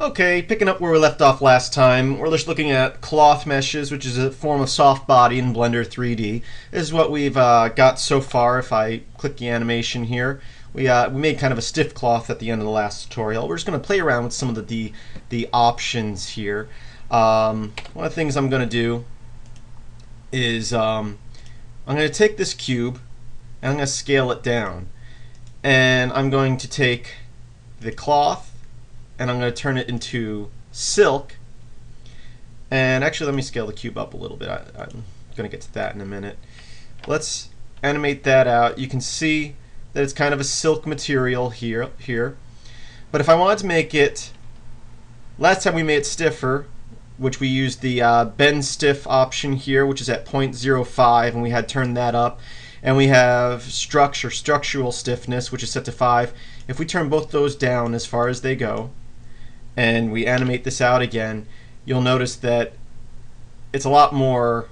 Okay, picking up where we left off last time, we're just looking at cloth meshes, which is a form of soft body in Blender 3D. This is what we've got so far. If I click the animation here, we made kind of a stiff cloth at the end of the last tutorial. We're just going to play around with some of the options here. One of the things I'm going to do is I'm going to take this cube and I'm going to scale it down. And I'm going to take the cloth and I'm going to turn it into silk. And actually, let me scale the cube up a little bit. I'm going to get to that in a minute. Let's animate that out. You can see that it's kind of a silk material here. But if I wanted to make it, last time we made it stiffer, which we used the bend stiff option here, which is at 0.05, and we had turned that up. And we have structural stiffness, which is set to 5. If we turn both those down as far as they go, and we animate this out again, you'll notice that it's a lot more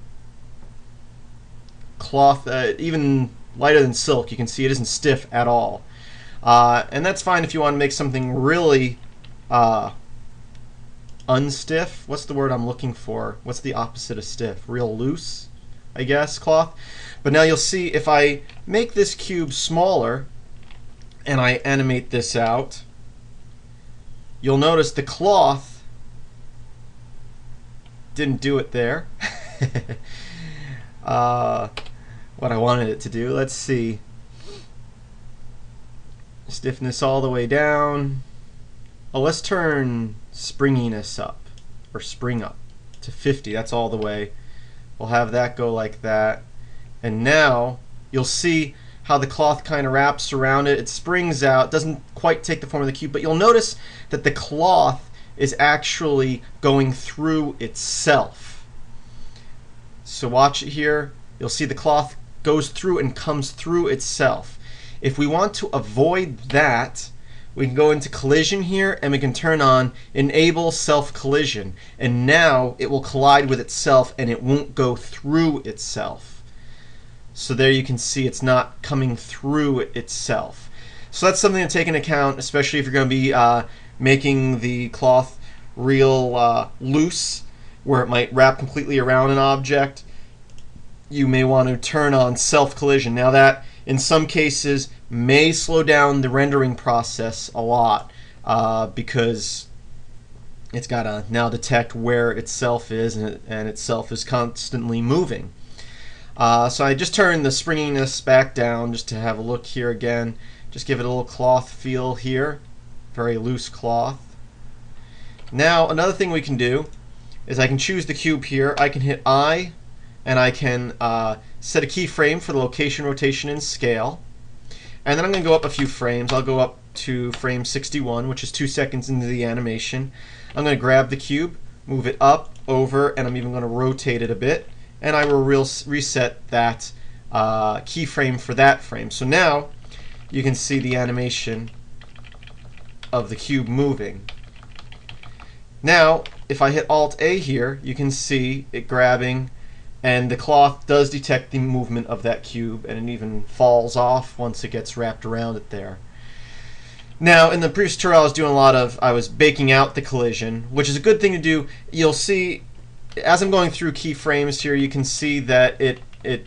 cloth, even lighter than silk. You can see it isn't stiff at all. And that's fine if you want to make something really unstiff. What's the word I'm looking for? What's the opposite of stiff? Real loose, I guess, cloth. But now you'll see if I make this cube smaller and I animate this out, you'll notice the cloth didn't do it there. What I wanted it to do. Let's see. Stiffness all the way down. Oh, let's turn springiness up, or spring up, to 50. That's all the way. We'll have that go like that. And now you'll see how the cloth kind of wraps around it. It springs out, doesn't quite take the form of the cube, but you'll notice that the cloth is actually going through itself. So watch it here. You'll see the cloth goes through and comes through itself. If we want to avoid that, we can go into collision here and we can turn on enable self collision, and now it will collide with itself and it won't go through itself. So there you can see it's not coming through itself. So that's something to take into account, especially if you're going to be making the cloth real loose, where it might wrap completely around an object. You may want to turn on self-collision. Now that, in some cases, may slow down the rendering process a lot because it's got to now detect where itself is, and itself is constantly moving. So I just turned the springiness back down just to have a look here again. Just give it a little cloth feel here. Very loose cloth. Now another thing we can do is I can choose the cube here. I can hit I and I can set a keyframe for the location, rotation, and scale. And then I'm going to go up a few frames. I'll go up to frame 61, which is 2 seconds into the animation. I'm going to grab the cube, move it up, over, and I'm even going to rotate it a bit. And I will reset that keyframe for that frame. So now you can see the animation of the cube moving. Now, if I hit Alt-A here, you can see it grabbing, and the cloth does detect the movement of that cube, and it even falls off once it gets wrapped around it there. Now, in the previous tutorial, I was baking out the collision, which is a good thing to do. You'll see, as I'm going through keyframes here, you can see that it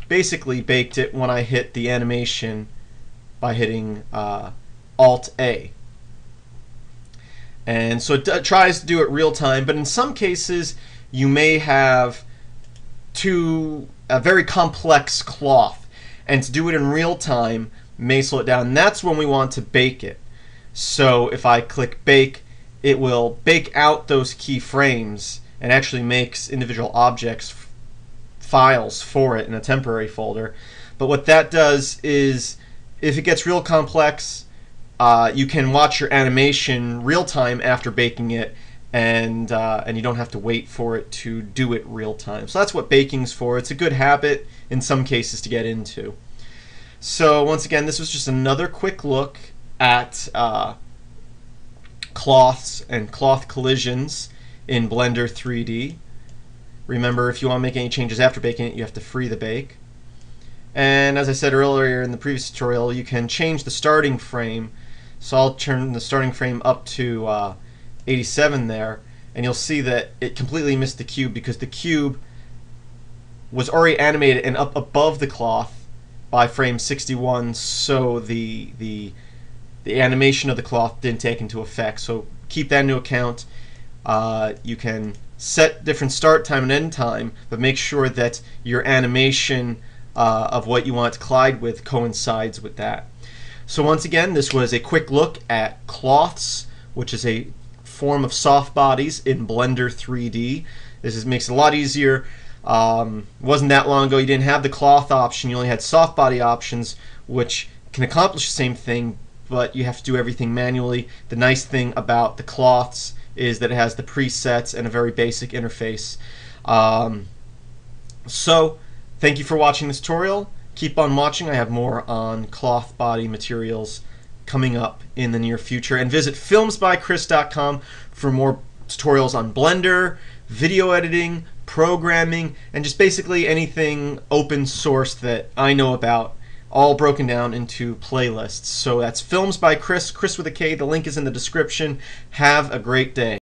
basically baked it when I hit the animation by hitting Alt-A. And so it tries to do it real time, but in some cases you may have a very complex cloth, and to do it in real time may slow it down. And that's when we want to bake it. So if I click bake, it will bake out those keyframes and actually makes individual objects files for it in a temporary folder. But what that does is, if it gets real complex, you can watch your animation real time after baking it, and you don't have to wait for it to do it real time. So that's what baking's for. It's a good habit in some cases to get into. So once again, this was just another quick look at cloths and cloth collisions in Blender 3D. Remember, if you want to make any changes after baking it, you have to free the bake. And as I said earlier in the previous tutorial, you can change the starting frame. So I'll turn the starting frame up to 87 there, and you'll see that it completely missed the cube because the cube was already animated and up above the cloth by frame 61, so the animation of the cloth didn't take into effect. So keep that into account. You can set different start time and end time, but make sure that your animation of what you want to collide with coincides with that. So once again, this was a quick look at cloths, which is a form of soft bodies in Blender 3D. This makes it a lot easier. It wasn't that long ago you didn't have the cloth option, you only had soft body options, which can accomplish the same thing, but you have to do everything manually. The nice thing about the cloths is that it has the presets and a very basic interface. So thank you for watching this tutorial. Keep on watching. I have more on cloth body materials coming up in the near future. And visit filmsbykris.com for more tutorials on Blender, video editing, programming, and just basically anything open source that I know about, all broken down into playlists. So that's Films by Kris, Kris with a K. The link is in the description. Have a great day.